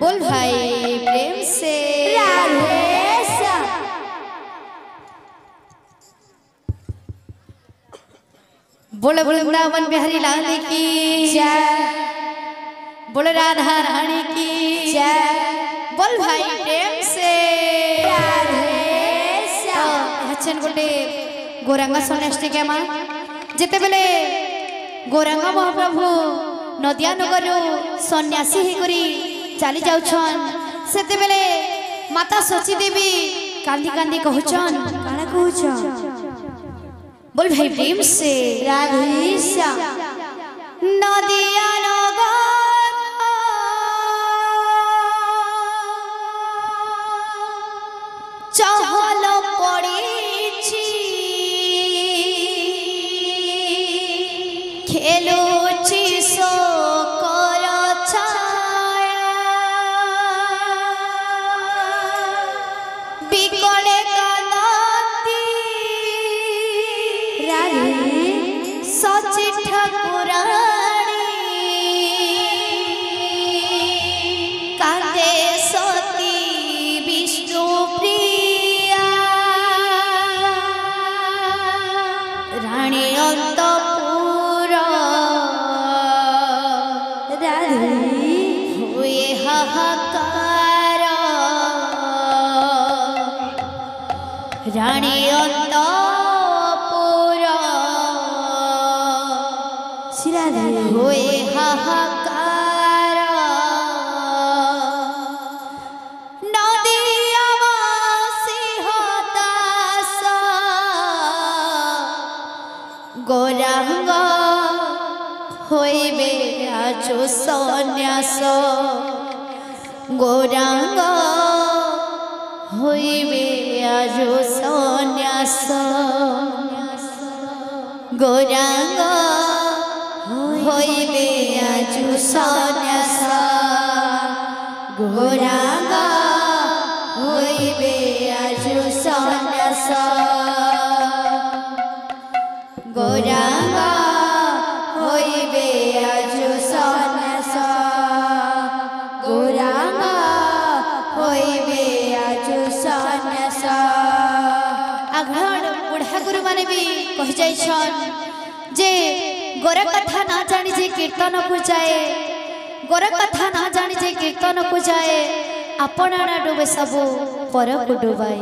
बोल भाई प्रेम से बोल वृंदावन बिहारी लाल की जय, बोल राधा रानी की जय, बोल भाई प्रेम से हचन गोटे गौरांग सन्यासी के माँ जिते बेले गौरांग महाप्रभु नदिया नगर सन्यासी होकरी चली जाउछन सेते बेले माता सची देवी कांदी कांदी कहछन काना कहछन बोल भाई प्रेम से राधेश्या नदिया नगर चहल पड़ीछि खेलुछि शोकर छाया बिकले कांदती सची ठाकुराणी कांदे सती विष्णु प्रिया रानी अंतपुर हुए हाहाकार रानी अंतपुर हुए हाहाकार नदिया सिंहदास गौरांग होइबे आज सन्यास गौरांग होइबे आज सन्यास गौरांग होइबे आज सन्यास गौरांग होइबे आज सन्यास गौरांग होइबे आज सन्यास गौरांग होइबे आज सन्यास आघड़ बुढ़ा गुरु माने भी कहि जाइछन जे गोर कथा ना जानी जे कीर्तन को जाए गोर कथा ना जानी जे कीर्तन को जाए अपना डूबे सबू पर को डुबाए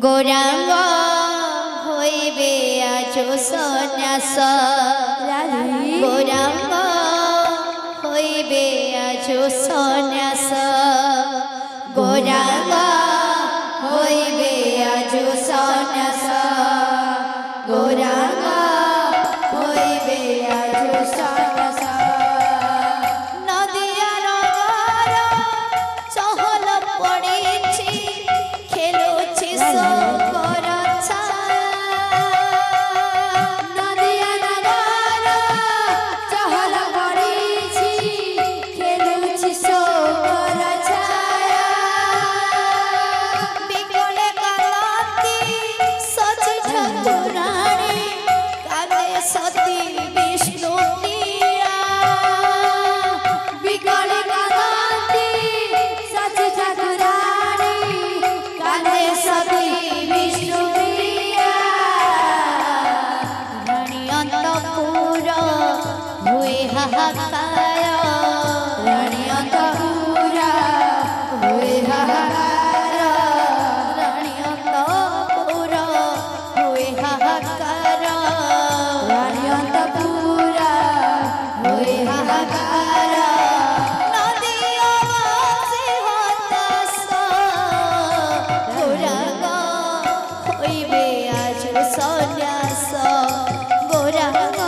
गौरांग होइबे आज सन्यास गौरांग होइबे आज सन्यास गौरांग होइबे आज सन्यास गौरांग होइबे आज सन्यास नदिया नगर चहल पड़ीछि खेलुछि शोकर छाया नदिया नगर चहल पड़ीछि खेलुछि शोकर छाया बिकले कांदती सची ठाकुराणी कांदे सती विष्णु प्रिया बिकले कांदती सची ठाकुराणी कांदे सती विष्णु प्रिया रानी अंतपुर हुए हाहाकार रानी अंतपुर हुए हाहाकार रानी अंतपुर हुए हाहाकार रानी अंतपुर हुए हाहाकार नदिया सिंहदास गौरांग होइबे आज सन्यास गौरांग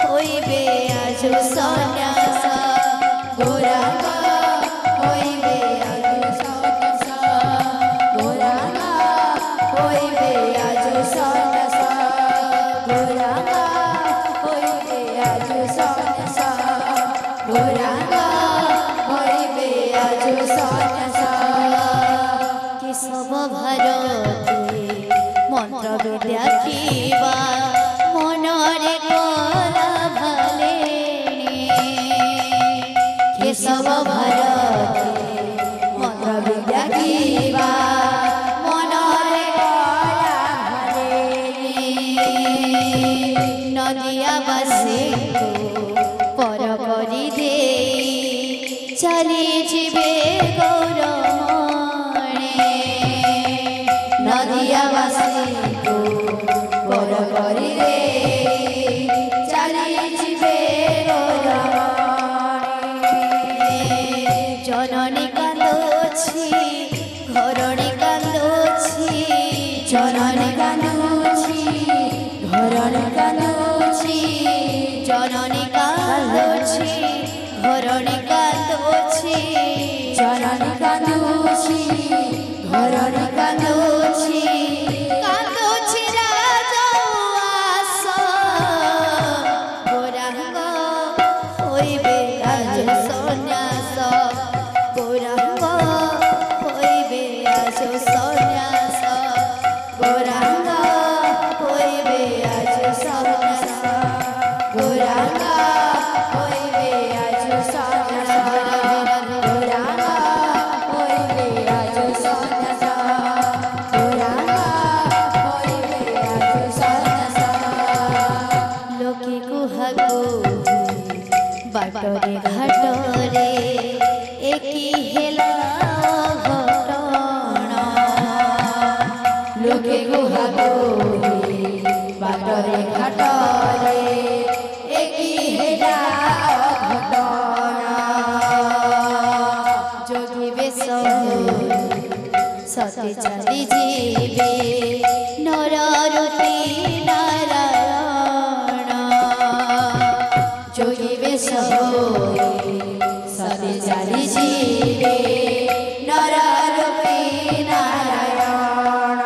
होइबे आज सन्यास गौरांग होइबे आज सन्यास गौरांग होइबे आज सन्यास गौरांग গৌরাঙ্গ হইবে আজ সন্ন্যাস কেশব ভারতে মন্ত্র বিদ্যা কিবা মনরে কলা ভালে কেশব ভারতে মন্ত্র বিদ্যা কিবা মনরে কলা ভালে নদিয়াবাসী পর করি দে চালি যাবে গৌরমণে নদিয়াবাসী পর করি দে চালি যাবে গৌরমণে জননী কান্দছি ঘরণী কান্দছি জননী কান্দছি ঘরণী কান্দছি জননী কান্দছি ঘরণী কান্দছি জননী কান্দছি ঘরণী কান্দছি কান্দছি রাজা আস গৌরাঙ্গ হইবে আজ সন্ন্যাস গৌরাঙ্গ হইবে আজ সন্ন্যাস গৌরাঙ্গ হইবে আজ সন্ন্যাস গৌরাঙ্গ হইবে আজ সন্ন্যাস গৌরাঙ্গ হইবে আজ সন্ন্যাস গৌরাঙ্গ হইবে আজ সন্ন্যাস লোকে কুহাগো বাটরে ঘাটরে একই হেলা ঘটনা লোকে কুহাগো বাটরে ঘাটরে একই হেলা ঘটনা যোগী বেশ সতে চালি যাবে নররূপী নারায়ণ যোগী বেশ সতে চালি যাবে নররূপী নারায়ণ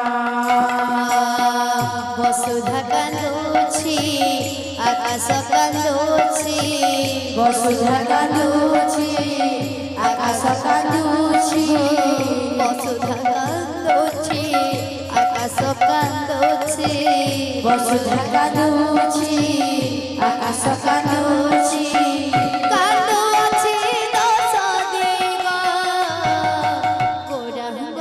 বসুধা কান্দুছি আকাশ কান্দুছি বসুধা কান্দুছি আকাশ কান্দুছি বসুধা কান্দুছি আকাশ কান্দুছি বসুধা কান্দুছি আকাশ কান্দুছি কান্দুছি দশ দিগ গৌরাঙ্গ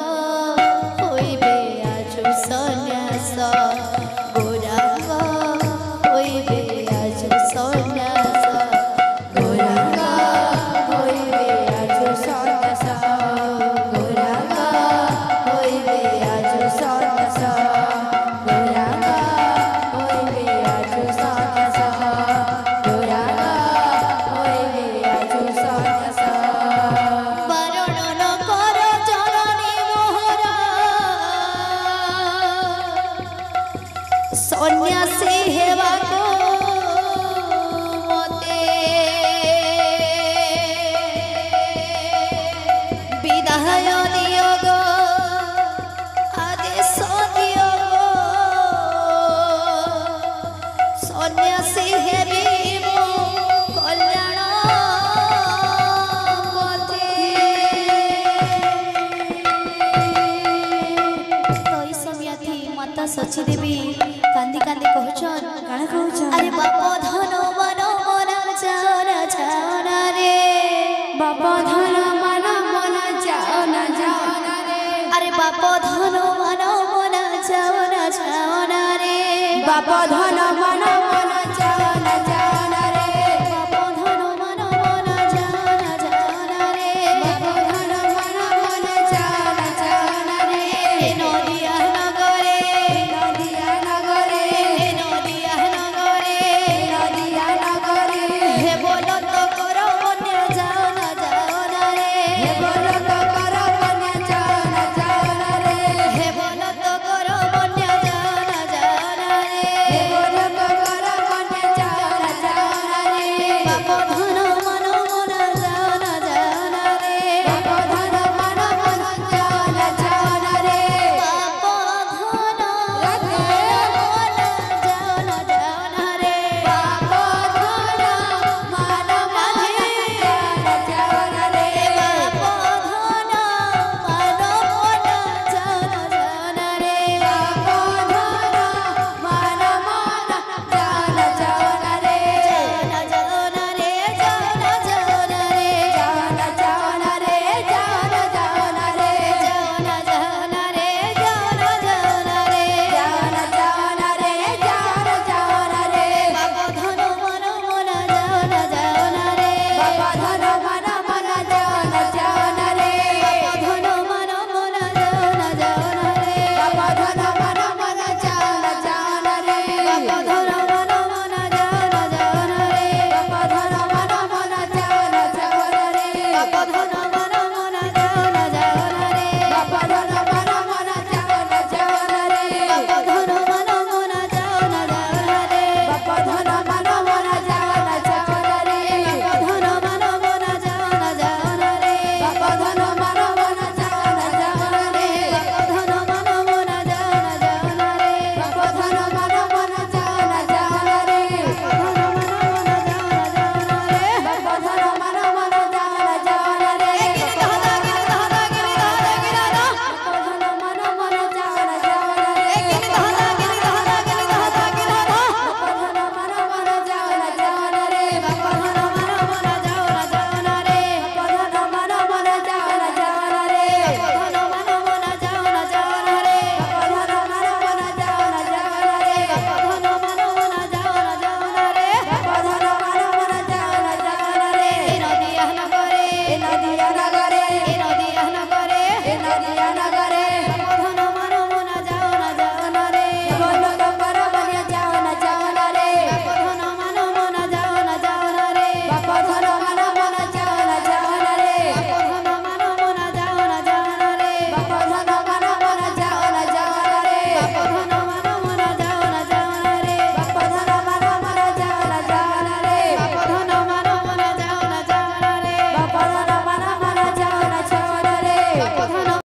হইবে আজ সন্ন্যাস গৌরাঙ্গ হইবে আজ সন্ন্যাস গৌরাঙ্গ হইবে আজ সন্ন্যাস গৌরাঙ্গ হইবে আজ সন্ন্যাস গৌরাঙ্গ হইবে আজ সন্ন্যাস গৌরাঙ্গ হইবে আজ সন্ন্যাস বারণ ন কর জননী মোহরা সন্ন্যাসী হেবাকো মতে বিদায় দিও গো আদেশ দিও গো সন্ন্যাসী হেবি মো কল্যাণ পথে তই সমিয়াথি মাতা সচি দেবী কান্দি কান্দি কହୁଛন কাଣା কହୁছন আরে বাপ ধন মন মন যাওনা যাওনা রে বাপ ধন মন মন যাওনা যাওনা রে আরে বাপ ধন মন মন যাওনা যাওনা রে বাপ ধন মন